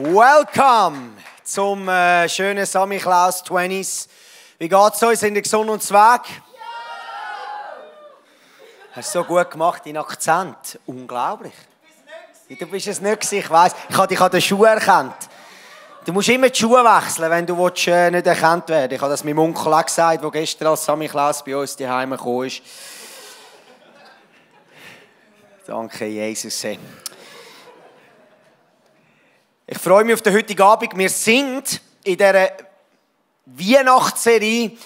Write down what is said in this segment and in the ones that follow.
Welcome zum schönen Samichlaus 20s. Wie geht's euch? Sind ihr gesund und zweg? Hast du so gut gemacht, deinen Akzent. Unglaublich. Du bist es nicht, ich weiss. Ich habe dich an den Schuhen erkannt. Du musst immer die Schuhe wechseln, wenn du nicht erkannt werden willst. Ich habe das meinem Onkel auch gesagt, der gestern als Samichlaus bei uns daheim gekommen ist. Danke, Jesus. Ich freue mich auf den heutigen Abend. Wir sind in dieser Weihnachtsserie,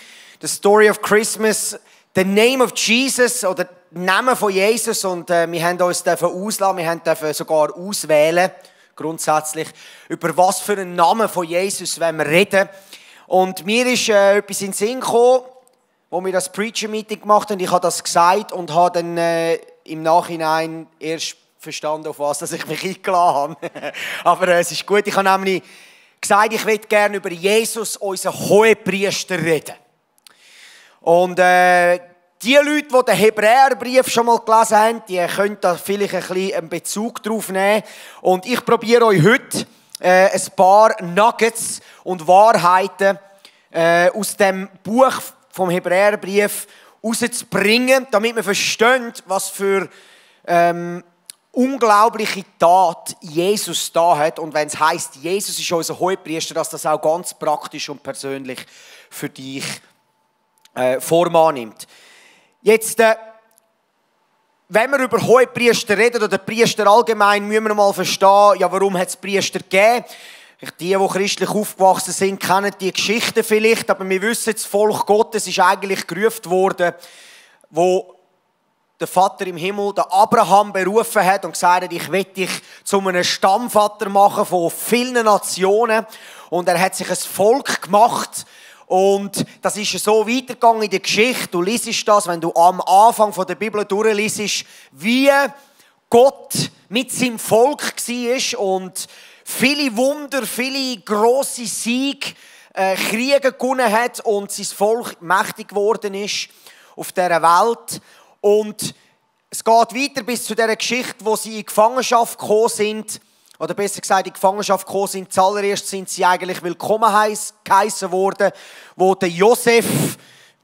The Story of Christmas, The Name of Jesus oder Name von Jesus. Und wir haben uns auslassen, wir haben sogar auswählen, grundsätzlich, über was für einen Namen von Jesus wollen wir reden. Und mir ist etwas in den Sinn gekommen, wo wir das Preacher-Meeting gemacht haben. Ich habe das gesagt und habe dann im Nachhinein erst verstanden, auf was ich mich eingeladen habe. Aber es ist gut. Ich habe nämlich gesagt, ich möchte gerne über Jesus, unseren Hohepriester, reden. Und die Leute, die den Hebräerbrief schon mal gelesen haben, die können da vielleicht ein bisschen einen Bezug drauf nehmen. Und ich probiere euch heute ein paar Nuggets und Wahrheiten aus dem Buch vom Hebräerbrief rauszubringen, damit wir verstehen, was für unglaubliche Tat Jesus da hat. Und wenn es heisst, Jesus ist unser Hohepriester, dass das auch ganz praktisch und persönlich für dich Form annimmt. Jetzt, wenn wir über Hohepriester reden oder Priester allgemein, müssen wir mal verstehen, ja, warum hat es Priester gegeben? Die christlich aufgewachsen sind, kennen die Geschichte vielleicht, aber wir wissen, das Volk Gottes ist eigentlich gerufen worden, wo der Vater im Himmel, der Abraham, berufen hat und gesagt hat, ich will dich zu einem Stammvater machen von vielen Nationen. Und er hat sich ein Volk gemacht. Und das ist so weitergegangen in der Geschichte. Du liest das, wenn du am Anfang der Bibel durchliest, wie Gott mit seinem Volk war und viele Wunder, viele grosse Siege, Kriege gewonnen hat und sein Volk mächtig geworden ist auf dieser Welt. Und es geht weiter bis zu dieser Geschichte, wo sie in Gefangenschaft gekommen sind. Oder besser gesagt, in Gefangenschaft gekommen sind. Zuallererst sind sie eigentlich willkommen geheissen worden, wo der Josef,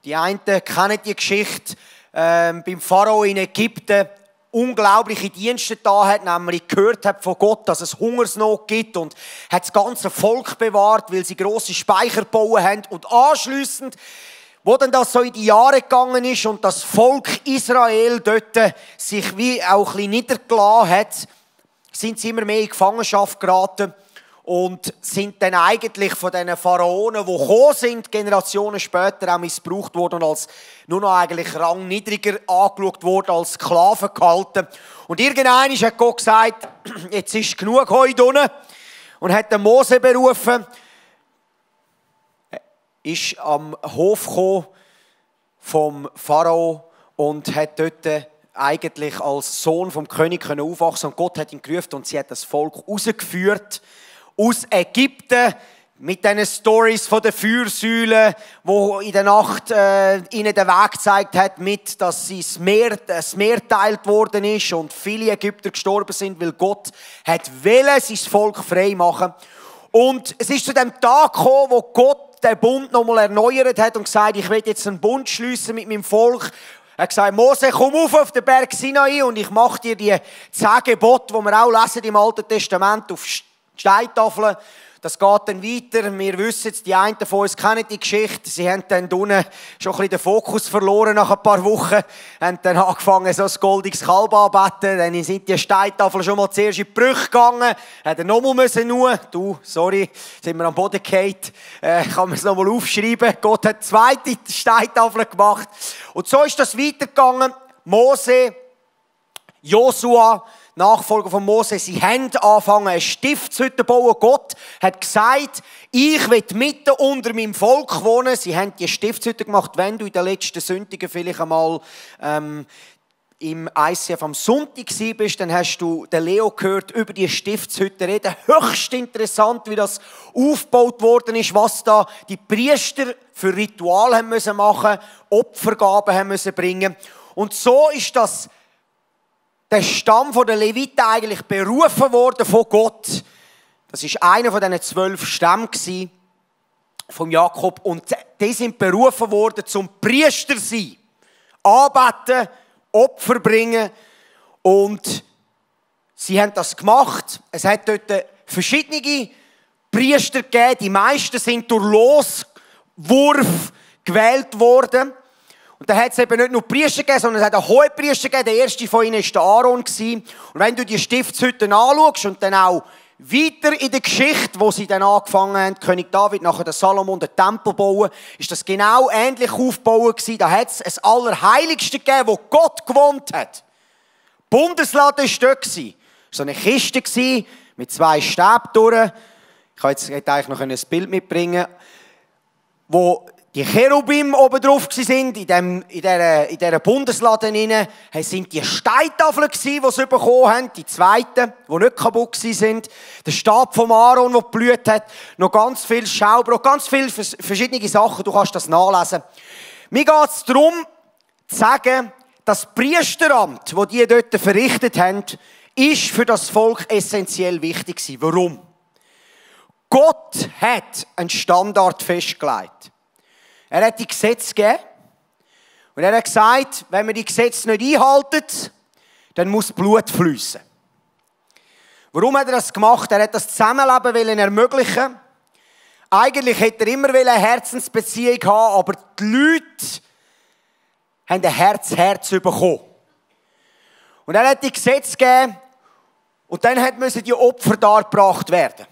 die einen kennen die Geschichte, beim Pharao in Ägypten unglaubliche Dienste da hat, nämlich gehört hat von Gott, dass es Hungersnot gibt und hat das ganze Volk bewahrt, weil sie grosse Speicher gebaut haben. Und anschliessend, wo dann das so in die Jahre gegangen ist und das Volk Israel dort sich wie auch ein bisschen niedergelassen hat, sind sie immer mehr in Gefangenschaft geraten und sind dann eigentlich von diesen Pharaonen, die gekommen sind, Generationen später auch missbraucht worden und als nur noch eigentlich rangniedriger angeschaut worden, als Sklaven gehalten. Und irgendwann hat Gott gesagt, jetzt ist genug heute unten und hat den Mose berufen, ist am Hof gekommen vom Pharao und hat dort eigentlich als Sohn vom König aufwachsen und Gott hat ihn gerufen und sie hat das Volk rausgeführt aus Ägypten mit diesen Stories von den Feuersäulen, wo in der Nacht ihnen den Weg gezeigt hat, mit, dass das Meer geteilt worden ist und viele Ägypter gestorben sind, weil Gott hat wollen, sein Volk frei machen. Und es ist zu dem Tag gekommen, wo Gott den Bund nochmal erneuert hat und gesagt, ich will jetzt einen Bund schliessen mit meinem Volk. Er hat gesagt, Mose, komm auf den Berg Sinai und ich mache dir die 10 Gebote, die wir auch lesen im Alten Testament, auf Steintafeln. Das geht dann weiter. Wir wissen es, die einen von uns kennen die Geschichte. Sie haben dann unten schon ein bisschen den Fokus verloren nach ein paar Wochen. Haben dann angefangen, so ein goldiges Kalb anzubeten. Dann sind die Steintafeln schon mal zuerst in die Brüche gegangen. Hat er nochmal müssen. Sorry, sind wir am Boden gefallen. Kann man es nochmal aufschreiben. Gott hat 2 Steintafeln gemacht. Und so ist das weitergegangen. Mose, Josua, Nachfolger von Mose, sie haben angefangen, eine Stiftshütte zu bauen. Gott hat gesagt, ich will mitten unter meinem Volk wohnen. Sie haben die Stiftshütte gemacht. Wenn du in den letzten Sündigen vielleicht einmal im ICF am Sonntag bist, dann hast du den Leo gehört über die Stiftshütte reden. Höchst interessant, wie das aufgebaut worden ist, was da die Priester für Rituale haben müssen machen, Opfergaben haben müssen bringen. Und so ist das der Stamm der Leviten eigentlich berufen worden von Gott, Das war einer von diesen 12 Stämmen von Jakob. Und die sind berufen worden zum Priester sein. Anbeten, Opfer bringen. Und sie haben das gemacht. Es hat dort verschiedene Priester gegeben. Die meisten sind durch Loswurf gewählt worden. Und da hat es eben nicht nur Priester gegeben, sondern es hat einen Hohepriester gegeben. Der erste von ihnen war der Aaron. Und wenn du die Stiftshütte anschaust und dann auch weiter in der Geschichte, wo sie dann angefangen haben, König David, nachher der Salomon, den Tempel bauen, ist das genau ähnlich aufgebaut gewesen. Da hat es ein Allerheiligste gegeben, wo Gott gewohnt hat. Bundeslade war dort. Es war so eine Kiste mit 2 Stäben durch. Ich hätte eigentlich noch ein Bild mitbringen können, wo die Cherubim oben drauf waren, in dieser Bundeslade drin, sind die Steintafeln, die sie bekommen haben, die zweiten, die nicht kaputt waren. Der Stab vom Aaron, der geblüht hat, noch ganz viel Schaubrot, ganz viele verschiedene Sachen, du kannst das nachlesen. Mir geht es darum, zu sagen, das Priesteramt, das die dort verrichtet haben, ist für das Volk essentiell wichtig gewesen. Warum? Gott hat einen Standard festgelegt. Er hat die Gesetze gegeben und er hat gesagt, wenn wir die Gesetze nicht einhalten, dann muss Blut fließen. Warum hat er das gemacht? Er hat das Zusammenleben ermöglichen. Eigentlich hätte er immer eine Herzensbeziehung haben, aber die Leute haben ein Herz bekommen. Und er hat die Gesetze gegeben und dann müssen die Opfer dargebracht werden.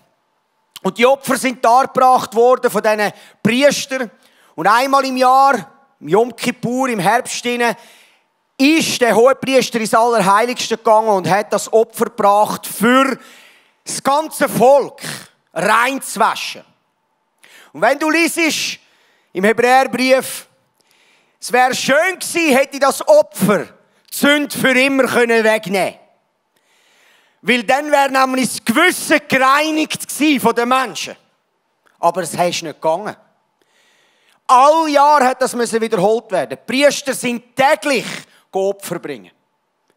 Und die Opfer sind dargebracht worden von diesen Priestern. Und einmal im Jahr, im Yom Kippur, im Herbst, ist der Hohepriester ins Allerheiligste gegangen und hat das Opfer gebracht, für das ganze Volk rein zu waschen. Und wenn du liest im Hebräerbrief, es wäre schön gewesen, hätte das Opfer die Sünde für immer wegnehmen können. Weil dann wäre nämlich das Gewissen gereinigt gewesen von den Menschen. Aber es ist nicht gegangen. All Jahr hat das wiederholt werden. Die Priester sind täglich Opfer bringen.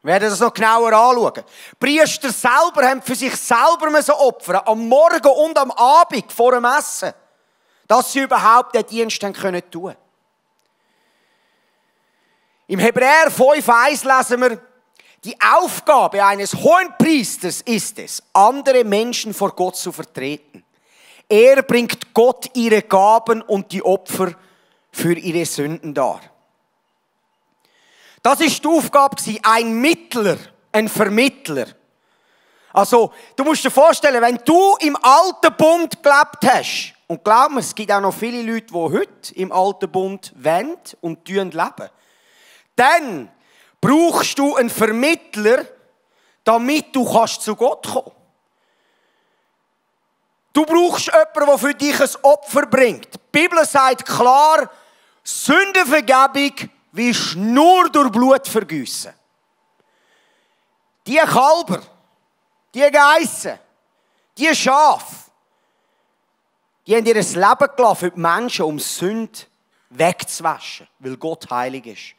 Wir werden das noch genauer anschauen. Die Priester selber haben für sich selber opfern, am Morgen und am Abend vor dem Essen, dass sie überhaupt den Dienst tun können. Im Hebräer 5,1 lesen wir, die Aufgabe eines Hohenpriesters ist es, andere Menschen vor Gott zu vertreten. Er bringt Gott ihre Gaben und die Opfer für ihre Sünden dar. Das war die Aufgabe, ein Mittler, ein Vermittler. Also, du musst dir vorstellen, wenn du im Alten Bund gelebt hast, und glaub mir, es gibt auch noch viele Leute, die heute im Alten Bund leben und leben, dann brauchst du einen Vermittler, damit du zu Gott kommen kannst. Du brauchst jemanden, der für dich ein Opfer bringt. Die Bibel sagt klar, Sündenvergebung willst du nur durch Blut vergießen. Die Kälber, die Geissen, die Schafe, die haben ihr Leben gelassen für die Menschen, um Sünde wegzuwaschen, weil Gott heilig ist.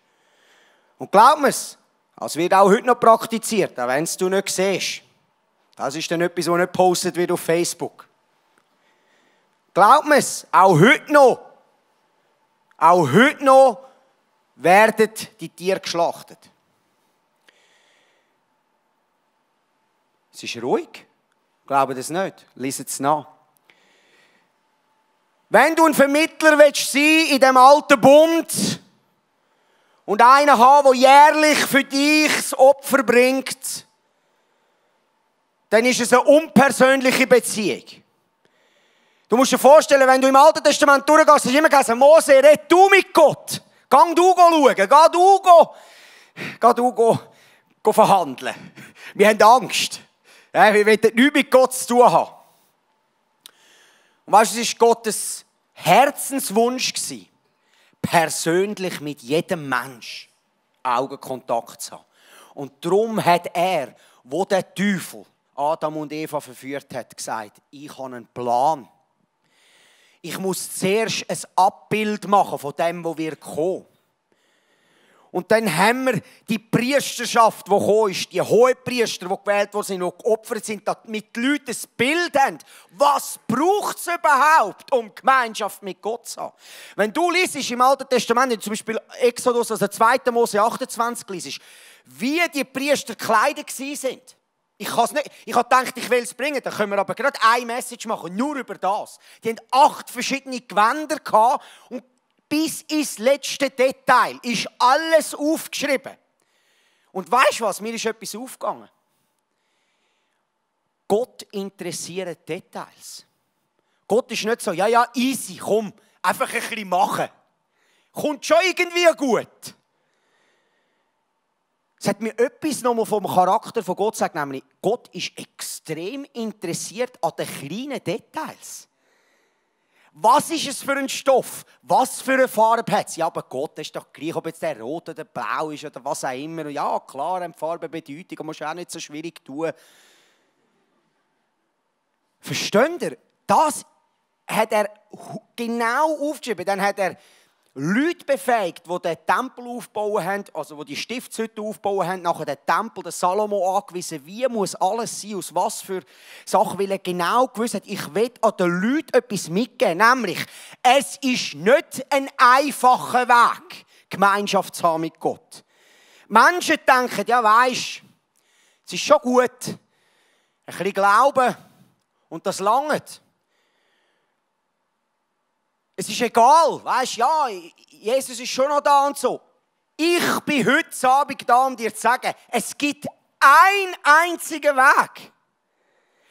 Und glaub mir's, das wird auch heute noch praktiziert, auch wenn du nicht siehst. Das ist dann etwas, was nicht gepostet wird auf Facebook. Glaub mir's, auch heute noch werden die Tiere geschlachtet. Es ist ruhig. Glaubt das nicht? Liest es nach. Wenn du ein Vermittler willst sein in dem alten Bund und einen haben, der jährlich für dich das Opfer bringt, dann ist es eine unpersönliche Beziehung. Du musst dir vorstellen, wenn du im Alten Testament durchgehst, hast du immer gesagt, Mose, red du mit Gott. Geh du schauen, geh du verhandeln. Wir haben Angst. Ja, wir wollen nichts mit Gott zu tun haben. Und weißt du, es war Gottes Herzenswunsch, persönlich mit jedem Mensch Augenkontakt zu haben. Und darum hat er, wo der Teufel Adam und Eva verführt hat, gesagt, ich habe einen Plan. Ich muss zuerst ein Abbild machen von dem, wo wir kommen. Und dann haben wir die Priesterschaft, die gekommen ist, die Hohepriester, die gewählt worden sind, die geopfert sind, damit die Leute ein Bild haben. Was braucht es überhaupt, um Gemeinschaft mit Gott zu haben? Wenn du liest im Alten Testament, zum Beispiel Exodus, also 2. Mose 28 liest, wie die Priester gekleidet waren. Ich habe gedacht, ich will es bringen, dann können wir aber gerade eine Message machen, nur über das. Die hatten 8 verschiedene Gewänder gehabt und bis ins letzte Detail ist alles aufgeschrieben. Und weißt du was? Mir ist etwas aufgegangen. Gott interessiert Details. Gott ist nicht so, ja, easy, komm, einfach ein bisschen machen. Kommt schon irgendwie gut. Es hat mir etwas nochmal vom Charakter von Gott gesagt, nämlich Gott ist extrem interessiert an den kleinen Details. Was ist es für ein Stoff? Was für eine Farbe hat es? Ja, aber Gott, das ist doch gleich, ob jetzt der rot oder blau ist oder was auch immer. Ja, klar, eine Farbe Bedeutung, das musst du auch nicht so schwierig tun. Versteht ihr? Das hat er genau aufgeschrieben. Dann hat er Leute befähigt, die den Tempel aufbauen haben, also die die Stiftshütte aufbauen haben, nachher den Tempel, den Salomo angewiesen, wie muss alles sein, aus was für Sachen, weil er genau gewusst hat, ich will an den Leuten etwas mitgeben, nämlich, es ist nicht ein einfacher Weg, Gemeinschaft zu haben mit Gott. Menschen denken, ja weisst, es ist schon gut, ein bisschen Glauben und das langt. Es ist egal, weisst, ja, Jesus ist schon noch da und so. Ich bin heute Abend da, um dir zu sagen, es gibt einen einzigen Weg,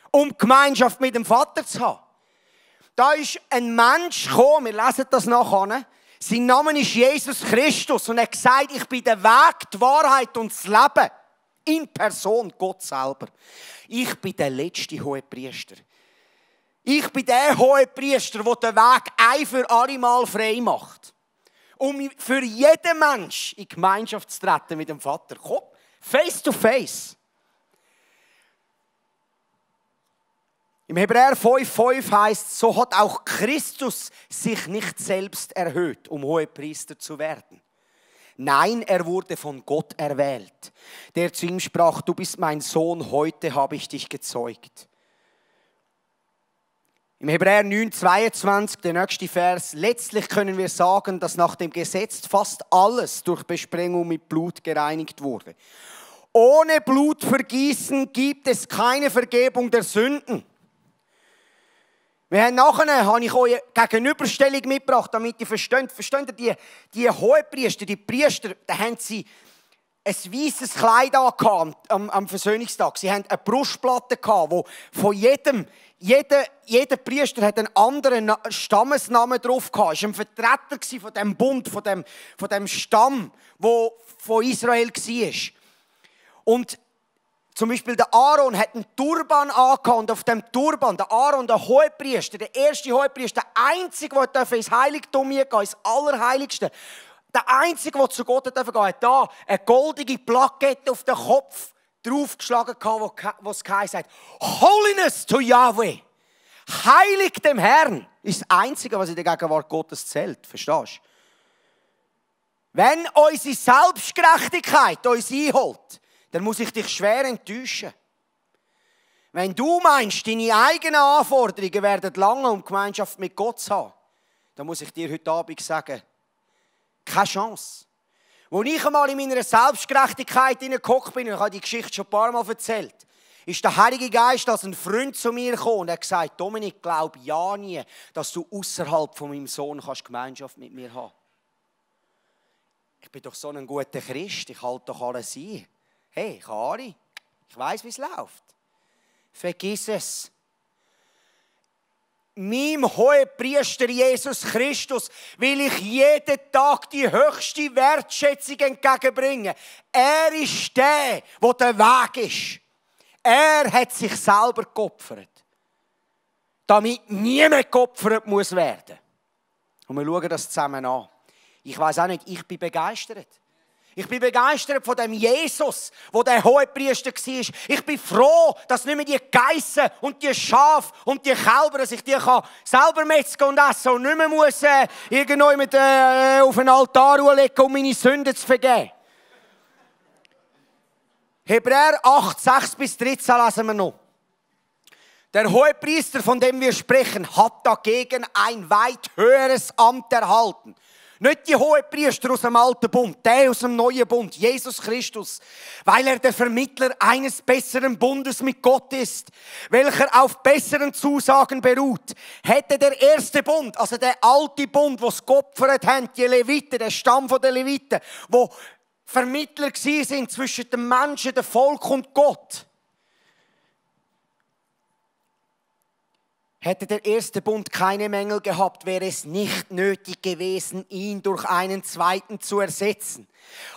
um Gemeinschaft mit dem Vater zu haben. Da ist ein Mensch gekommen, wir lesen das nachher, sein Name ist Jesus Christus und er hat gesagt, ich bin der Weg, die Wahrheit und das Leben. In Person, Gott selber. Ich bin der letzte Hohepriester. Ich bin der Hohepriester, der den Weg ein für alle Mal frei macht. Um für jeden Mensch in Gemeinschaft zu treten mit dem Vater. Komm, face to face. Im Hebräer 5,5 heißt, so hat auch Christus sich nicht selbst erhöht, um Hohepriester zu werden. Nein, er wurde von Gott erwählt, der zu ihm sprach, du bist mein Sohn, heute habe ich dich gezeugt. Im Hebräer 9,22, der nächste Vers, letztlich können wir sagen, dass nach dem Gesetz fast alles durch Besprengung mit Blut gereinigt wurde. Ohne Blutvergießen gibt es keine Vergebung der Sünden. Habe ich euch eine Gegenüberstellung mitgebracht, damit ihr versteht. Versteht ihr, die Hohepriester, die Priester, da haben sie ein weißes Kleid am Versöhnungstag. Sie haben eine Brustplatte gehabt, wo von jeder Priester hat einen anderen Stammesnamen drauf gehabt. Er war ein Vertreter von dem Bund, von dem Stamm, der von Israel war. Und zum Beispiel der Aaron hat einen Turban angehabt und auf dem Turban, der Aaron, der Hohepriester, der erste Hohepriester, der Einzige, der ins Heiligtum gehen durfte, ins Allerheiligste, der Einzige, der zu Gott gehen durfte, hat da eine goldige Plakette auf den Kopf draufgeschlagen, wo es geheißen hat, Holiness to Yahweh. Heilig dem Herrn ist das Einzige, was in der Gegenwart Gottes zählt. Verstehst du? Wenn unsere Selbstgerechtigkeit uns einholt, dann muss ich dich schwer enttäuschen. Wenn du meinst, deine eigenen Anforderungen werden lange, um Gemeinschaft mit Gott zu haben, dann muss ich dir heute Abend sagen, keine Chance. Als ich einmal in meiner Selbstgerechtigkeit hineingehockt bin, und ich habe die Geschichte schon ein paar Mal erzählt, ist der Heilige Geist als ein Freund zu mir gekommen und hat gesagt, Dominik, glaub ja nie, dass du außerhalb von meinem Sohn Gemeinschaft mit mir haben kannst. Ich bin doch so ein guter Christ, ich halte doch alles ein. Hey, Kari, ich weiss, wie es läuft. Vergiss es. Meinem Hohepriester Jesus Christus will ich jeden Tag die höchste Wertschätzung entgegenbringen. Er ist der Weg ist. Er hat sich selber geopfert, damit niemand geopfert muss werden. Und wir schauen das zusammen an. Ich weiss auch nicht, ich bin begeistert. Ich bin begeistert von dem Jesus, wo der Hohepriester war. Ich bin froh, dass nicht mehr die Geissen und die Schafe und die Kälber, dass ich die selber metzgen und essen und nicht mehr muss irgendwo mit, auf einen Altar legen, um meine Sünden zu vergeben. Hebräer 8, 6 bis 13 lesen wir noch. Der Hohepriester, von dem wir sprechen, hat dagegen ein weit höheres Amt erhalten. Nicht die Hohepriester aus dem alten Bund, der aus dem neuen Bund, Jesus Christus, weil er der Vermittler eines besseren Bundes mit Gott ist, welcher auf besseren Zusagen beruht. Hätte der erste Bund, also der alte Bund, wo es geopfert haben, die Leviten, der Stamm der Leviten, wo Vermittler waren zwischen den Menschen, dem Volk und Gott, hätte der erste Bund keine Mängel gehabt, wäre es nicht nötig gewesen, ihn durch einen zweiten zu ersetzen.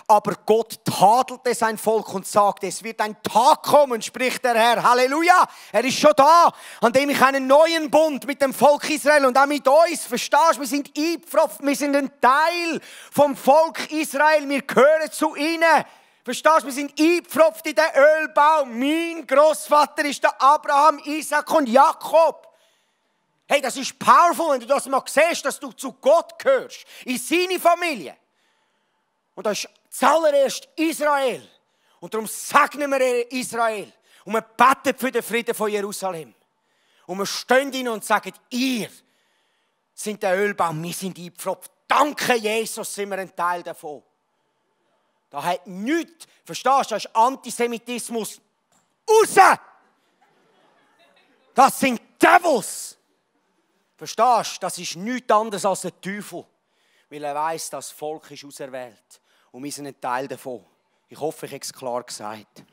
Aber Gott tadelte sein Volk und sagte, es wird ein Tag kommen, spricht der Herr. Halleluja! Er ist schon da, an dem ich einen neuen Bund mit dem Volk Israel und auch mit uns, verstehst du, wir sind eingepfropft, wir sind ein Teil vom Volk Israel, wir gehören zu ihnen. Verstehst du, wir sind eingepfropft in den Ölbaum. Mein Großvater ist der Abraham, Isaac und Jakob. Hey, das ist powerful, wenn du das mal siehst, dass du zu Gott gehörst, in seine Familie. Und das ist zuallererst Israel. Und darum segnen wir Israel. Und wir beten für den Frieden von Jerusalem. Und wir stehen hin und sagen, ihr seid der Ölbaum, wir sind eingepfropft. Danke, Jesus, sind wir ein Teil davon. Da hat nichts, verstehst du, das ist Antisemitismus. Raus! Das sind Devils. Verstehst du, das ist nichts anderes als der Teufel. Weil er weiss, das Volk ist auserwählt. Und wir sind ein Teil davon. Ich hoffe, ich habe es klar gesagt.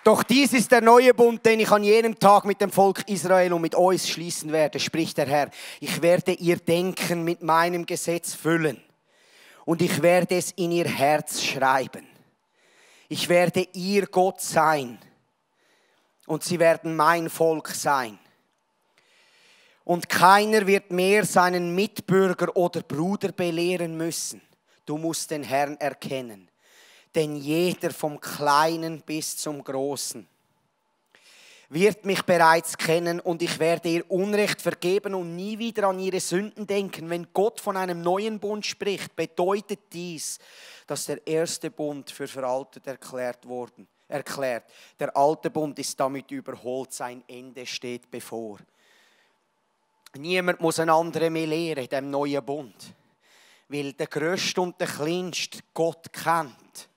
Doch dies ist der neue Bund, den ich an jenem Tag mit dem Volk Israel und mit euch schließen werde, spricht der Herr. Ich werde ihr Denken mit meinem Gesetz füllen. Und ich werde es in ihr Herz schreiben. Ich werde ihr Gott sein und sie werden mein Volk sein. Und keiner wird mehr seinen Mitbürger oder Bruder belehren müssen. Du musst den Herrn erkennen, denn jeder vom Kleinen bis zum Großen wird mich bereits kennen und ich werde ihr Unrecht vergeben und nie wieder an ihre Sünden denken. Wenn Gott von einem neuen Bund spricht, bedeutet dies, dass der erste Bund für veraltet erklärt. Der alte Bund ist damit überholt, sein Ende steht bevor. Niemand muss einen anderen mehr lehren in diesem neuen Bund, weil der Grösste und der Kleinste Gott kennt.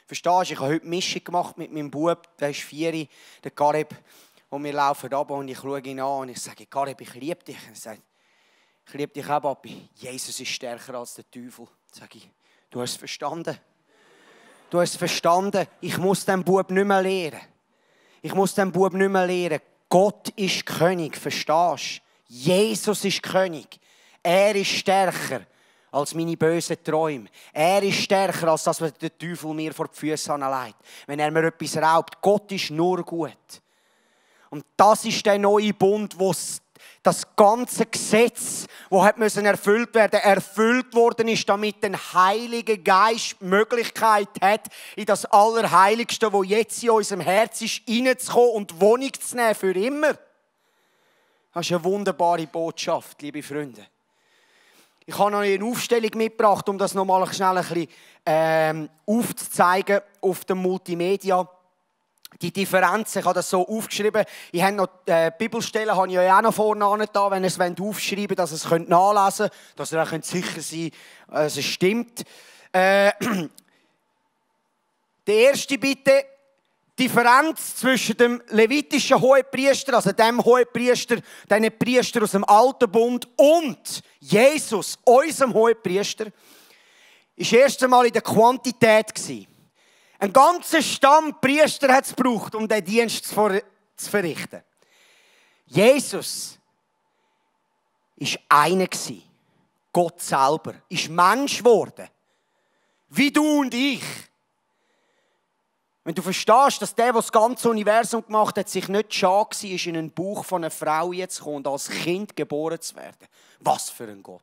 Verstehst du, ich habe heute Mischung gemacht mit meinem Bub, der ist 4, der Gareb, und wir laufen runter und ich schaue ihn an und ich sage, Gareb, ich liebe dich. Und er sagt, ich liebe dich auch, Papi. Jesus ist stärker als der Teufel. Sage ich, du hast es verstanden. Du hast es verstanden. Ich muss den Bub nicht mehr lehren. Gott ist König, verstehst du? Jesus ist König. Er ist stärker als meine bösen Träume. Er ist stärker, als das, was der Teufel mir vor die Füße anlegt. Wenn er mir etwas raubt. Gott ist nur gut. Und das ist der neue Bund, wo das ganze Gesetz, das erfüllt worden ist, damit der Heilige Geist die Möglichkeit hat, in das Allerheiligste, das jetzt in unserem Herz ist, reinzukommen und Wohnung zu nehmen für immer. Das ist eine wunderbare Botschaft, liebe Freunde. Ich habe noch eine Aufstellung mitgebracht, um das nochmal schnell ein bisschen aufzuzeigen auf dem Multimedia. Die Differenzen, ich habe das so aufgeschrieben. Ich habe noch Bibelstellen, habe ich euch auch noch vorne da, wenn ihr es aufschreiben wollt, dass ihr es nachlesen könnt, dass ihr auch sicher sein könnt, dass es stimmt. Die erste bitte, Differenz zwischen dem levitischen Hohepriester, also dem Hohepriester, diesen Priester aus dem Alten Bund, und Jesus, unserem Hohepriester, ist erst einmal in der Quantität gewesen. Ein ganzer Stamm Priester hat es gebraucht, um diesen Dienst zu verrichten. Jesus war einer gewesen. Gott selber ist Mensch geworden. Wie du und ich. Wenn du verstehst, dass der das ganze Universum gemacht hat, sich nicht schade war, in den Bauch von einer Frau zu kommen und als Kind geboren zu werden. Was für ein Gott.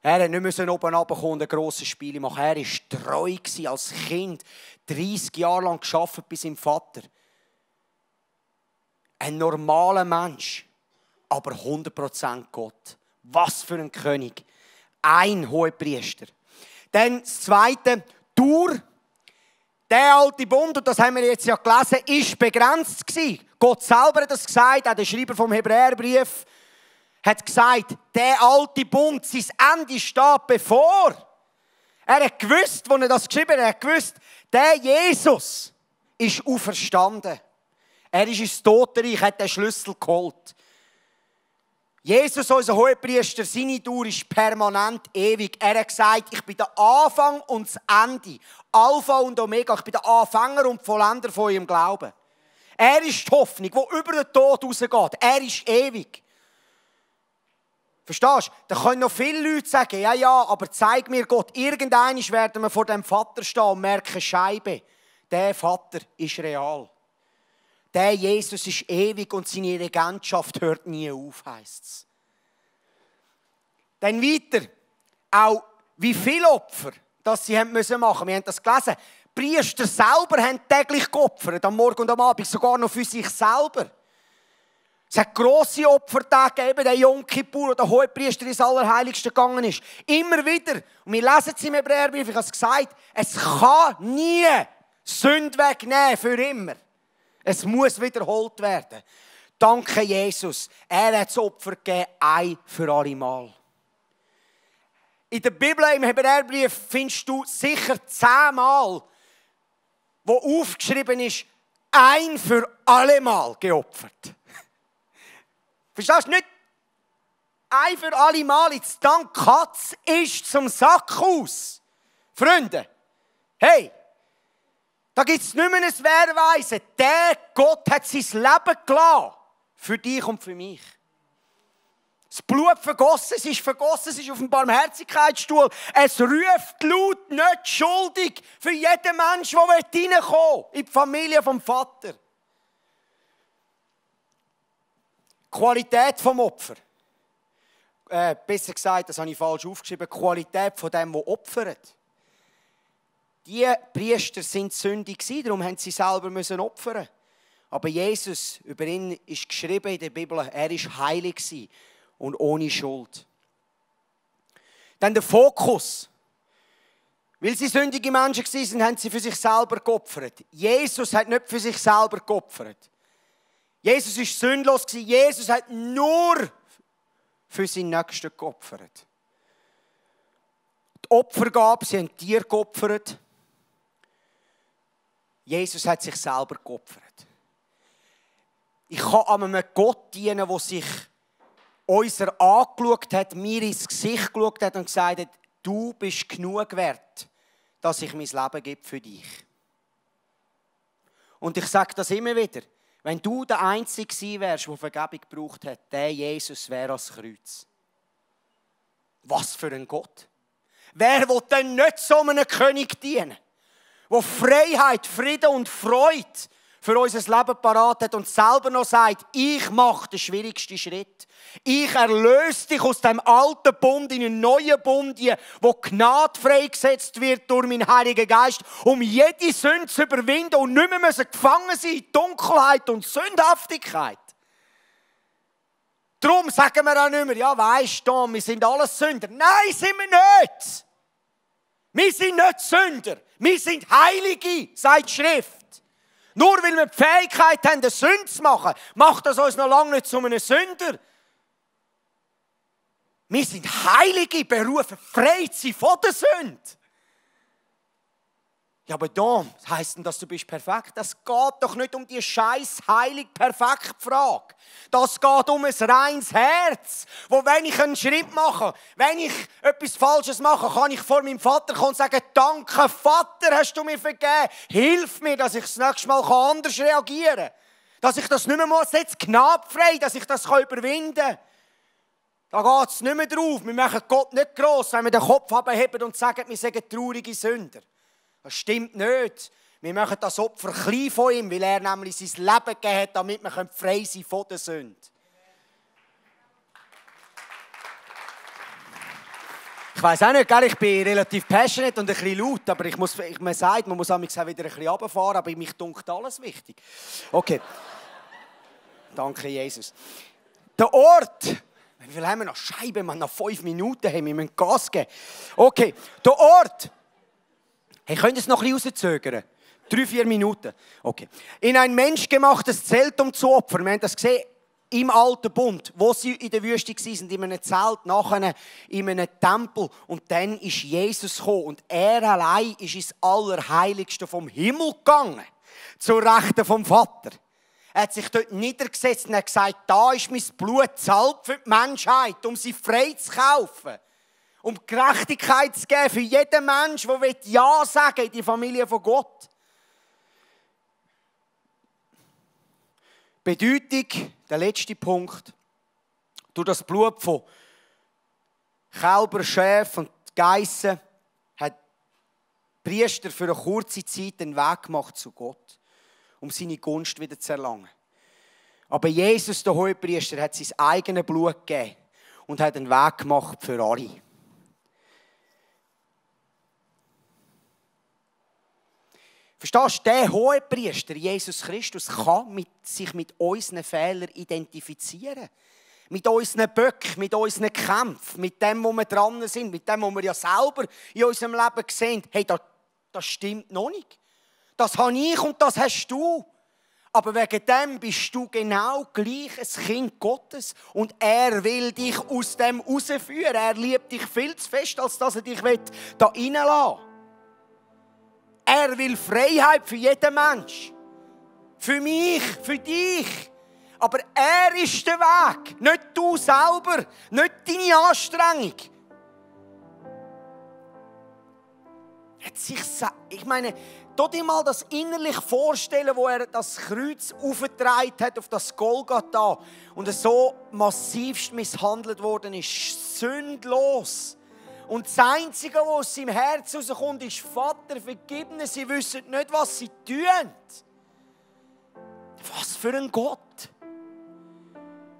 Er musste nicht oben runterkommen und ein grosses Spiel machen. Er war treu als Kind. 30 Jahre lang gearbeitet bei seinem Vater. Ein normaler Mensch, aber 100% Gott. Was für ein König. Ein Hohepriester. Dann das Zweite, Dauer. Der alte Bund, und das haben wir jetzt ja gelesen, ist begrenzt gewesen. Gott selber hat das gesagt, auch der Schreiber vom Hebräerbrief hat gesagt, der alte Bund, sein Ende steht bevor. Er hat gewusst, als er das geschrieben hat, er hat gewusst, der Jesus ist auferstanden. Er ist ins Totenreich, hat den Schlüssel geholt. Jesus, unser Hohepriester, seine Dauer ist permanent ewig. Er hat gesagt, ich bin der Anfang und das Ende. Alpha und Omega. Ich bin der Anfänger und Vollender von eurem Glauben. Er ist die Hoffnung, die über den Tod rausgeht. Er ist ewig. Verstehst du? Da können noch viele Leute sagen, ja, aber zeig mir Gott. Irgendwann werden wir vor dem Vater stehen und merken, Scheibe, der Vater ist real. Der Jesus ist ewig und seine Regentschaft hört nie auf, heisst es. Dann weiter, auch wie viele Opfer das sie machen mussten. Wir haben das gelesen. Die Priester selber haben täglich geopfert, am Morgen und am Abend, sogar noch für sich selber. Es hat grosse Opfertage gegeben, der Yom Kippur, wo der Hohepriester ins Allerheiligste gegangen ist. Immer wieder. Und wir lesen es im Hebräerbrief, ich habe es gesagt, es kann nie Sünde wegnehmen für immer. Es muss wiederholt werden. Danke Jesus. Er hat das Opfer gegeben, ein für alle Mal. In der Bibel, im Hebräerbrief, findest du sicher 10 Mal, wo aufgeschrieben ist, ein für alle Mal geopfert. Verstehst du nicht? Ein für alle Mal, jetzt dann Katz ist zum Sack aus. Freunde, hey, da gibt es nicht mehr ein Wehrweisen. Der Gott hat sein Leben gelassen. Für dich und für mich. Das Blut vergossen, es ist auf dem Barmherzigkeitsstuhl. Es ruft laut nicht schuldig für jeden Menschen, der reinkommen will in die Familie vom Vater. Qualität vom Opfer. Besser gesagt, das habe ich falsch aufgeschrieben. Qualität von dem, der opfert. Die Priester sind sündig gewesen, darum mussten sie selber opfern. Aber Jesus, über ihn ist geschrieben in der Bibel, er war heilig gewesen und ohne Schuld. Dann der Fokus. Weil sie sündige Menschen waren, haben sie für sich selber geopfert. Jesus hat nicht für sich selber geopfert. Jesus war sündlos gewesen. Jesus hat nur für seinen Nächsten geopfert. Die Opfergabe, sie haben Tiere geopfert. Jesus hat sich selber geopfert. Ich kann einem Gott dienen, der sich unser angeschaut hat, mir ins Gesicht geschaut hat und gesagt hat, du bist genug wert, dass ich mein Leben gebe für dich. Und ich sage das immer wieder, wenn du der Einzige gewesen wärst, der Vergebung gebraucht hat, der Jesus wäre ans Kreuz. Was für ein Gott. Wer will denn nicht so einem König dienen, der Freiheit, Frieden und Freude für unser Leben parat hat und selber noch sagt, ich mache den schwierigsten Schritt. Ich erlöse dich aus dem alten Bund in einen neuen Bund, wo Gnade freigesetzt wird durch meinen Heiligen Geist, um jede Sünde zu überwinden und nicht mehr gefangen sein in Dunkelheit und Sündhaftigkeit. Darum sagen wir auch nicht mehr, ja weisst du, wir sind alles Sünder. Nein, sind wir nicht. Wir sind nicht Sünder. Wir sind Heilige, sagt die Schrift. Nur weil wir die Fähigkeit haben, eine Sünde zu machen, macht das uns noch lange nicht zu einem Sünder. Wir sind Heilige, berufen, frei zu sein von der Sünde. Ja, aber da heisst denn, dass du bist perfekt? Das geht doch nicht um die scheiß heilig perfekt Frage. Das geht um ein reines Herz, wo wenn ich einen Schritt mache, wenn ich etwas Falsches mache, kann ich vor meinem Vater kommen und sagen, danke Vater, hast du mir vergeben. Hilf mir, dass ich das nächste Mal anders reagieren kann. Dass ich das nicht mehr muss, jetzt gnadfrei, dass ich das überwinden kann. Da geht es nicht mehr drauf. Wir machen Gott nicht gross, wenn wir den Kopf abheben und sagen, wir sind traurige Sünder. Das stimmt nicht. Wir machen das Opfer klein von ihm, weil er nämlich sein Leben gegeben hat, damit wir frei sein von der Sünde. Ich weiss auch nicht, gell? Ich bin relativ passionate und ein bisschen laut, aber man sagt, man muss auch wieder ein bisschen runterfahren, aber mich dunkt alles wichtig. Okay. Danke, Jesus. Der Ort. Wie viel haben wir noch? Scheibe, man, noch 5 Minuten haben wir müssen Gas geben. Okay, der Ort. Hey, könnt ihr es noch ein bisschen rauszögern? 3-4 Minuten. Okay. In ein menschgemachtes Zelt zu opfern. Wir haben das gesehen. Im Alten Bund, wo sie in der Wüste waren, in einem Zelt, nachher in einem Tempel. Und dann ist Jesus gekommen. Und er allein ist ins Allerheiligste vom Himmel gegangen. Zur Rechten vom Vater. Er hat sich dort niedergesetzt und hat gesagt, da ist mein Blut zahlt für die Menschheit, um sie frei zu kaufen. Um Gerechtigkeit zu geben für jeden Mensch, der Ja sagen will in die Familie von Gott. Bedeutung, der letzte Punkt, durch das Blut von Kälber, Schäfen und Geissen hat der Priester für eine kurze Zeit den Weg gemacht zu Gott, um seine Gunst wieder zu erlangen. Aber Jesus, der Hohepriester, hat sein eigenes Blut gegeben und hat einen Weg gemacht für alle. Verstehst du, der Hohepriester, Jesus Christus, kann sich mit unseren Fehlern identifizieren. Mit unseren Böcken, mit unseren Kämpfen, mit dem, wo wir dran sind, mit dem, wo wir ja selber in unserem Leben sehen. Hey, das stimmt noch nicht. Das habe ich und das hast du. Aber wegen dem bist du genau gleich ein Kind Gottes. Und er will dich aus dem rausführen. Er liebt dich viel zu fest, als dass er dich da reinlassen will. Er will Freiheit für jeden Mensch. Für mich, für dich. Aber er ist der Weg. Nicht du selber. Nicht deine Anstrengung. Ich meine, dir mal das innerlich vorstellen, wo er das Kreuz aufgetragen hat auf das Golgatha und so massivst misshandelt worden ist. Sündlos. Und das Einzige, was aus seinem Herz rauskommt, ist: Vater, vergib ihnen, sie wissen nicht, was sie tun. Was für ein Gott.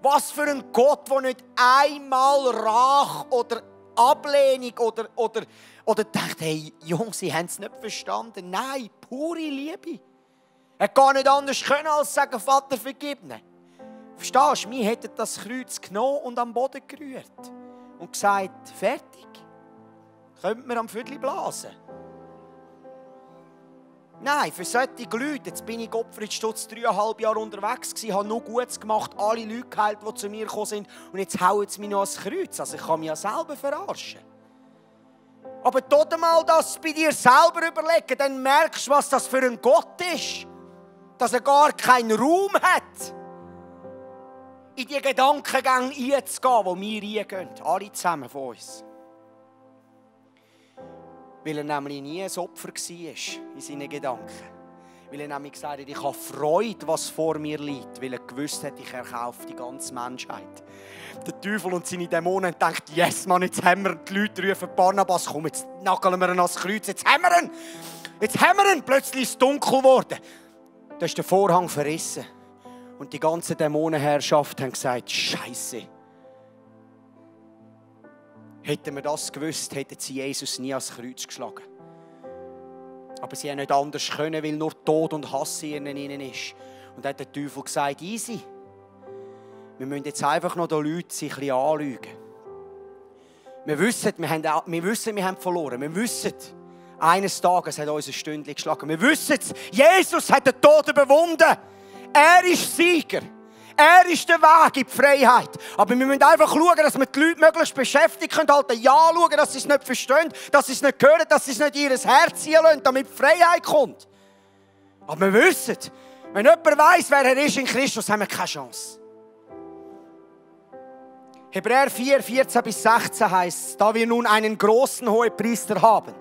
Was für ein Gott, der nicht einmal Rach oder Ablehnung oder denkt, hey Jungs, sie haben es nicht verstanden. Nein, pure Liebe. Er kann gar nicht anders können, als sagen: Vater, vergib ihnen. Verstehst du, wir hätten das Kreuz genommen und am Boden gerührt und gesagt: fertig. Könnte man am Viertel blasen? Nein, für solche Leute, jetzt bin ich Gottfried Stutz 3,5 Jahre unterwegs gewesen, habe nur Gutes gemacht, alle Leute geheilt, die zu mir gekommen sind, und jetzt hauen sie mich noch ans Kreuz. Also ich kann mich ja selber verarschen. Aber tu mal das bei dir selber überlegen, dann merkst du, was das für ein Gott ist. Dass er gar keinen Raum hat, in die Gedankengänge einzugehen, die wir reingehen. Alle zusammen von uns. Weil er nämlich nie ein Opfer war in seinen Gedanken. Weil er nämlich gesagt hat, ich habe Freude, was vor mir liegt. Weil er gewusst hat, ich erkaufe die ganze Menschheit. Der Teufel und seine Dämonen denken: yes, Mann, jetzt haben wir ihn. Die Leute rufen: Barnabas, komm, jetzt nageln wir ihn ans Kreuz. Jetzt haben wir ihn. Jetzt haben wir ihn. Plötzlich ist es dunkel geworden. Da ist der Vorhang verrissen. Und die ganze Dämonenherrschaft haben gesagt: Scheiße. Hätten wir das gewusst, hätten sie Jesus nie ans Kreuz geschlagen. Aber sie haben nicht anders können, weil nur Tod und Hass in ihnen ist. Und dann hat der Teufel gesagt: easy. Wir müssen jetzt einfach noch die Leute sich ein bisschen anlügen. Wir wissen, wir haben verloren. Wir wissen, eines Tages hat uns ein Stündchen geschlagen. Wir wissen es, Jesus hat den Tod überwunden. Er ist Sieger. Er ist der Weg in die Freiheit. Aber wir müssen einfach schauen, dass wir die Leute möglichst beschäftigt halten können. Ja, schauen, dass sie es nicht verstehen, dass sie es nicht hören, dass sie es nicht in ihr Herz ziehen lassen, damit Freiheit kommt. Aber wir wissen, wenn jemand weiss, wer er ist in Christus, haben wir keine Chance. Hebräer 4, 14 bis 16 heißt: Da wir nun einen großen Hohepriester haben,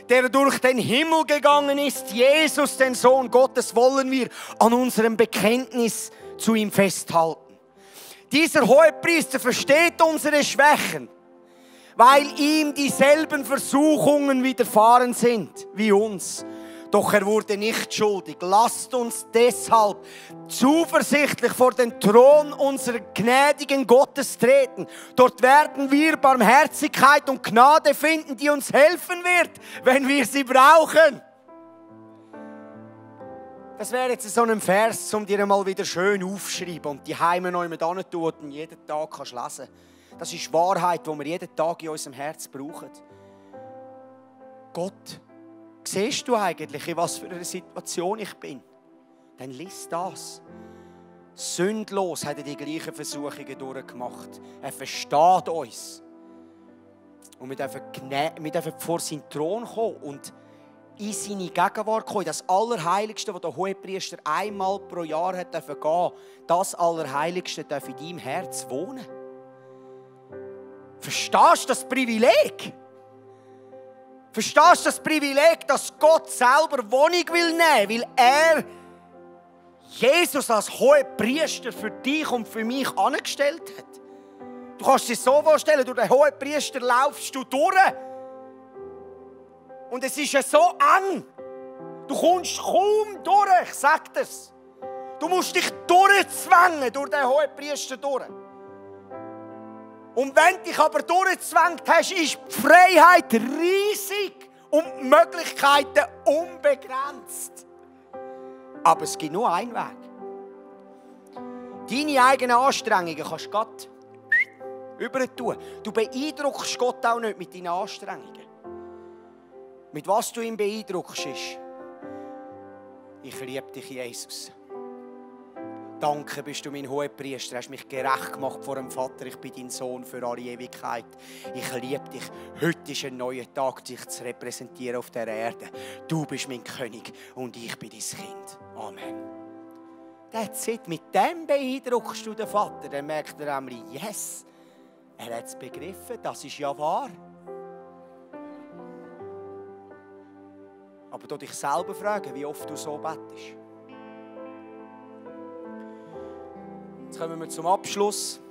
der durch den Himmel gegangen ist, Jesus, den Sohn Gottes, wollen wir an unserem Bekenntnis zu ihm festhalten. Dieser Hohepriester versteht unsere Schwächen, weil ihm dieselben Versuchungen widerfahren sind wie uns. Doch er wurde nicht schuldig. Lasst uns deshalb zuversichtlich vor den Thron unserer gnädigen Gottes treten. Dort werden wir Barmherzigkeit und Gnade finden, die uns helfen wird, wenn wir sie brauchen. Das wäre jetzt so ein Vers, um dir mal wieder schön aufzuschreiben und die Heime noch jemand hin tun und jeden Tag kannst lesen. Das ist Wahrheit, die wir jeden Tag in unserem Herz brauchen. Gott, siehst du eigentlich, in was für einer Situation ich bin? Dann lies das. Sündlos hat er die gleichen Versuchungen durchgemacht. Er versteht uns. Und wir dürfen vor seinen Thron kommen und in seine Gegenwart kommen. Das Allerheiligste, das der Hohepriester einmal pro Jahr gehen durfte, das Allerheiligste darf in deinem Herz wohnen. Verstehst du das Privileg? Verstehst du das Privileg, dass Gott selber Wohnung will nehmen, weil er Jesus als Hohepriester für dich und für mich angestellt hat? Du kannst dir so vorstellen, durch den Hohepriester laufst du durch. Und es ist ja so eng. Du kommst kaum durch, ich sage das. Du musst dich durchzwängen durch den Hohepriester durch. Und wenn du dich aber durchzwängt hast, ist die Freiheit riesig und die Möglichkeiten unbegrenzt. Aber es gibt nur einen Weg. Deine eigenen Anstrengungen kannst du Gott übertun. Du beeindruckst Gott auch nicht mit deinen Anstrengungen. Mit was du ihn beeindruckst, ist: Ich liebe dich, Jesus. Danke, bist du mein Hohepriester, hast mich gerecht gemacht vor dem Vater. Ich bin dein Sohn für alle Ewigkeit. Ich liebe dich. Heute ist ein neuer Tag, dich zu repräsentieren auf der Erde. Du bist mein König und ich bin dein Kind. Amen. That's it. Mit dem beeindruckst du den Vater. Dann merkt er nämlich, yes, er hat es begriffen, das ist ja wahr. Aber du dich selber fragen, wie oft du so bettest. Jetzt kommen wir zum Abschluss.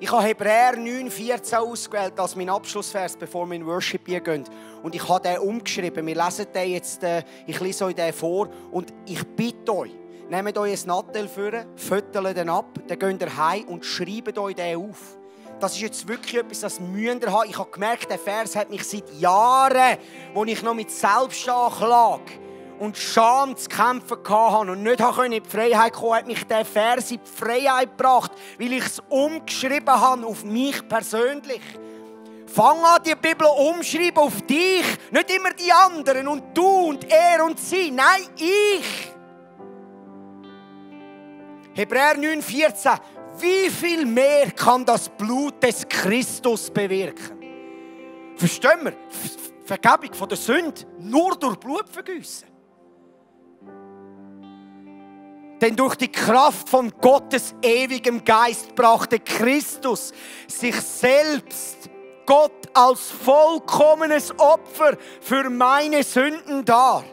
Ich habe Hebräer 9,14 ausgewählt als mein Abschlussvers, bevor wir in Worship gehen. Und ich habe den umgeschrieben. Wir lesen den jetzt, ich lese euch den vor. Und ich bitte euch, nehmt euch ein Nattel vor, fötelt den ab, dann geht ihr heim und schreibt euch den auf. Das ist jetzt wirklich etwas, das müsst ihr haben. Ich habe gemerkt, der Vers hat mich seit Jahren, wo ich noch mit Selbstanklage und Scham zu kämpfen hatte und nicht in die Freiheit kommen, hat mich der Vers in die Freiheit gebracht, weil ich es umgeschrieben habe auf mich persönlich. Fang an, die Bibel umschreiben auf dich, nicht immer die anderen und du und er und sie. Nein, ich. Hebräer 9,14. Wie viel mehr kann das Blut des Christus bewirken? Verstehen wir? Vergebung von der Sünde nur durch Blutvergießen. Denn durch die Kraft von Gottes ewigem Geist brachte Christus sich selbst, Gott als vollkommenes Opfer für meine Sünden dar.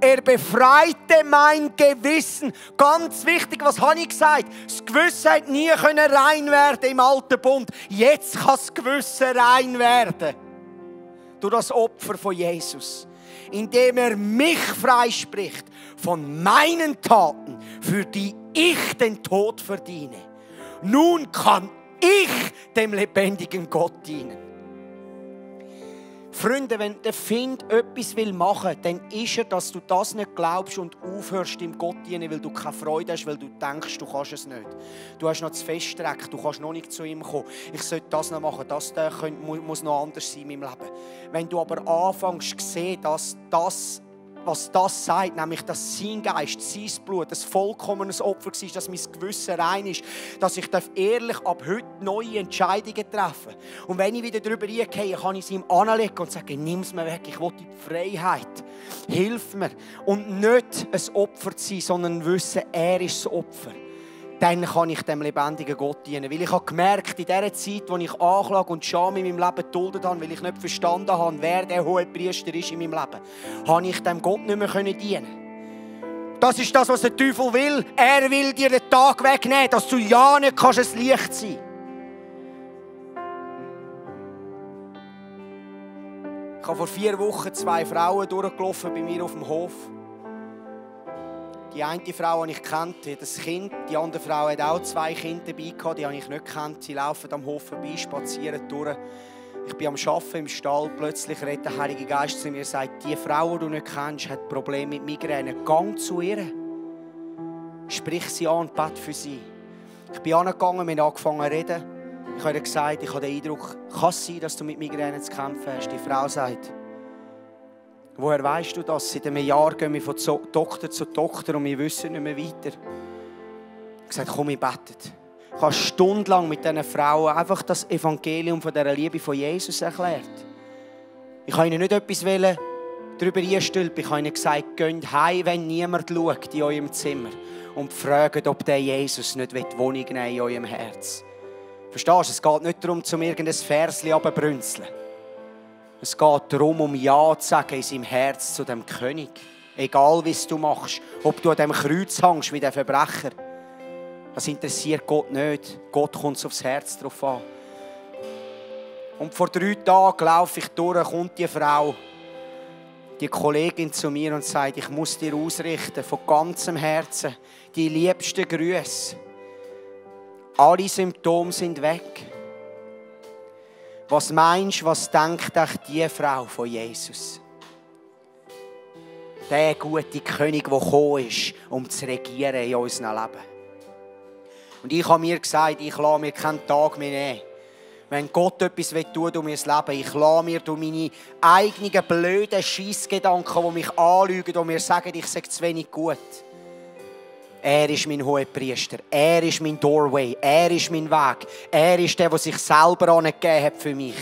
Er befreite mein Gewissen. Ganz wichtig, was habe ich gesagt? Das Gewissen hat nie rein werden im alten Bund. Jetzt kann das Gewissen rein werden. Durch das Opfer von Jesus. Indem er mich freispricht von meinen Taten, für die ich den Tod verdiene. Nun kann ich dem lebendigen Gott dienen. Freunde, wenn der Find etwas machen will, dann ist er, dass du das nicht glaubst und aufhörst ihm Gott dienen, weil du keine Freude hast, weil du denkst, du kannst es nicht. Du hast noch zu feststrecken, du kannst noch nicht zu ihm kommen. Ich sollte das noch machen, das muss noch anders sein in meinem Leben. Wenn du aber anfängst zu sehen, dass das, was das sagt, nämlich dass sein Geist, sein Blut, ein vollkommenes Opfer war, dass mein Gewissen rein ist, dass ich ehrlich ab heute neue Entscheidungen treffen darf. Und wenn ich wieder darüber reingehe, kann ich es ihm anlegen und sagen, nimm es mir weg, ich will die Freiheit. Hilf mir. Und nicht ein Opfer zu sein, sondern wissen, er ist das Opfer. Dann kann ich dem lebendigen Gott dienen. Weil ich habe gemerkt, in dieser Zeit, wo ich Anklage und Scham in meinem Leben geduldet habe, weil ich nicht verstanden habe, wer der Hohepriester ist in meinem Leben, habe ich dem Gott nicht mehr dienen. Das ist das, was der Teufel will. Er will dir den Tag wegnehmen, dass du ja nicht kannst ein Licht sein. Ich habe vor 4 Wochen 2 Frauen durchgelaufen bei mir auf dem Hof. Die eine Frau, die ich kannte, hat ein Kind. Die andere Frau hat auch 2 Kinder dabei gehabt, die habe ich nicht gekannt. Sie laufen am Hof vorbei, spazieren durch. Ich bin am Arbeiten im Stall. Plötzlich redet der Heilige Geist zu mir und sagt, die Frau, die du nicht kennst, hat Probleme mit Migräne. Gang zu ihr. Sprich sie an und bete für sie. Ich bin angegangen, wir haben angefangen zu reden. Ich habe ihr gesagt, ich habe den Eindruck, kann es sein, dass du mit Migräne zu kämpfen hast? Die Frau sagt, woher weißt du das? Seit einem Jahr gehen wir von Doktor zu Doktor und wir wissen nicht mehr weiter. Ich habe gesagt, komm, wir beten. Ich habe stundenlang mit diesen Frauen einfach das Evangelium von dieser Liebe von Jesus erklärt. Ich habe ihnen nicht etwas darüber einstülpen. Ich habe ihnen gesagt, geht heim, wenn niemand schaut in eurem Zimmer und fragt, ob der Jesus nicht Wohnung nehmen in eurem Herz. Verstehst du? Es geht nicht darum, zum irgendein Versli runterzubrünzeln. Es geht darum, um Ja zu sagen in seinem Herz zu dem König. Egal, wie es du machst. Ob du an dem Kreuz hängst wie der Verbrecher. Das interessiert Gott nicht. Gott kommt es aufs Herz drauf an. Und vor 3 Tagen laufe ich durch, kommt die Frau, die Kollegin zu mir und sagt, ich muss dir ausrichten, von ganzem Herzen, die liebsten Grüße. Alle Symptome sind weg. Was meinst du, was denkt euch die Frau von Jesus? Der gute König, der gekommen ist, um zu regieren in unserem Leben. Und ich habe mir gesagt, ich lasse mir keinen Tag mehr nehmen. Wenn Gott etwas tun will, um mein Leben, ich lasse mir durch meine eigenen blöden Scheissgedanken, die mich anlügen und mir sagen, ich sage zu wenig gut. Er ist mein Hohepriester. Er ist mein Doorway. Er ist mein Weg. Er ist der sich selber angegeben hat für mich,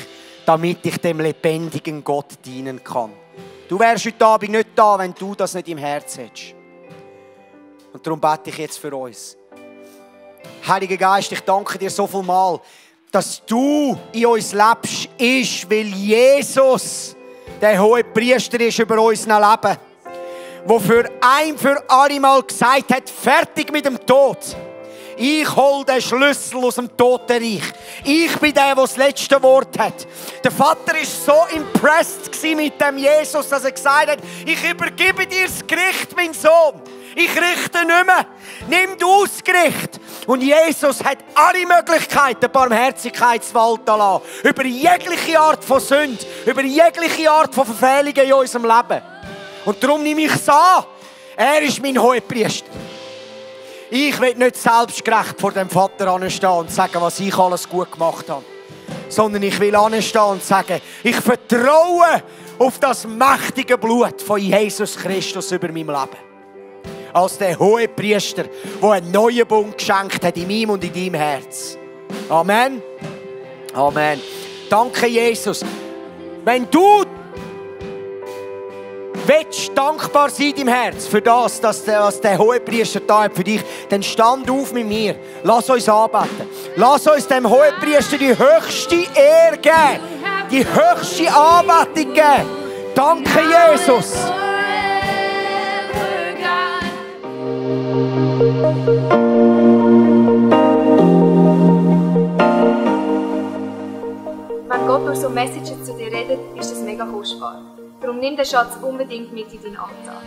damit ich dem lebendigen Gott dienen kann. Du wärst heute Abend nicht da, wenn du das nicht im Herzen hättest. Und darum bete ich jetzt für uns. Heiliger Geist, ich danke dir so viel Mal, dass du in uns lebst, ist, weil Jesus der Hohepriester ist über unser Leben. Der für ein für alle Mal gesagt hat, fertig mit dem Tod. Ich hole den Schlüssel aus dem Totenreich. Ich bin der das letzte Wort hat. Der Vater war so impressed mit dem Jesus, dass er gesagt hat, ich übergebe dir das Gericht, mein Sohn. Ich richte nicht mehr. Nimm du das Gericht. Und Jesus hat alle Möglichkeiten, Barmherzigkeit zu walten lassen. Über jegliche Art von Sünde, über jegliche Art von Verfehlungen in unserem Leben. Und darum nehme ich es an. Er ist mein Hohepriester. Ich will nicht selbstgerecht vor dem Vater anstehen und sagen, was ich alles gut gemacht habe. Sondern ich will anstehen und sagen, ich vertraue auf das mächtige Blut von Jesus Christus über meinem Leben. Als der Hohepriester, der einen neuen Bund geschenkt hat in meinem und in deinem Herz. Amen. Amen. Danke, Jesus. Wenn du willst dankbar sein im Herz für das, dass der Hohepriester da hat für dich, dann stand auf mit mir. Lass uns anbeten. Lass uns dem Hohepriester die höchste Ehre geben. Die höchste Anbetung geben. Danke, Jesus. Wenn Gott durch so Messages zu dir redet, ist das mega kostbar. Darum nimm den Schatz unbedingt mit in deinen Alltag.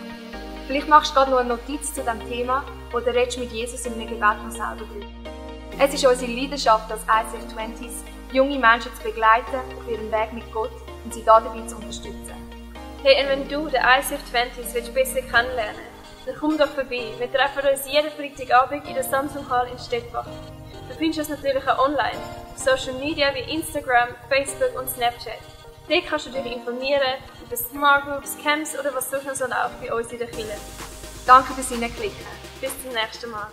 Vielleicht machst du gerade noch eine Notiz zu diesem Thema oder redest mit Jesus in einem Gebet noch selber drüber. Es ist unsere Leidenschaft als ICF20s, junge Menschen zu begleiten auf ihrem Weg mit Gott und sie dabei zu unterstützen. Hey, und wenn du den ICF20s besser kennenlernen willst, dann komm doch vorbei. Wir treffen uns jeden Freitagabend in der Samsung Hall in Stettbach. Du findest uns natürlich auch online, auf Social Media wie Instagram, Facebook und Snapchat. Dort kannst du dich informieren über Smart Groups, Camps oder was sonst noch so läuft bei uns in der Kirche. Danke fürs Hineinklicken. Bis zum nächsten Mal.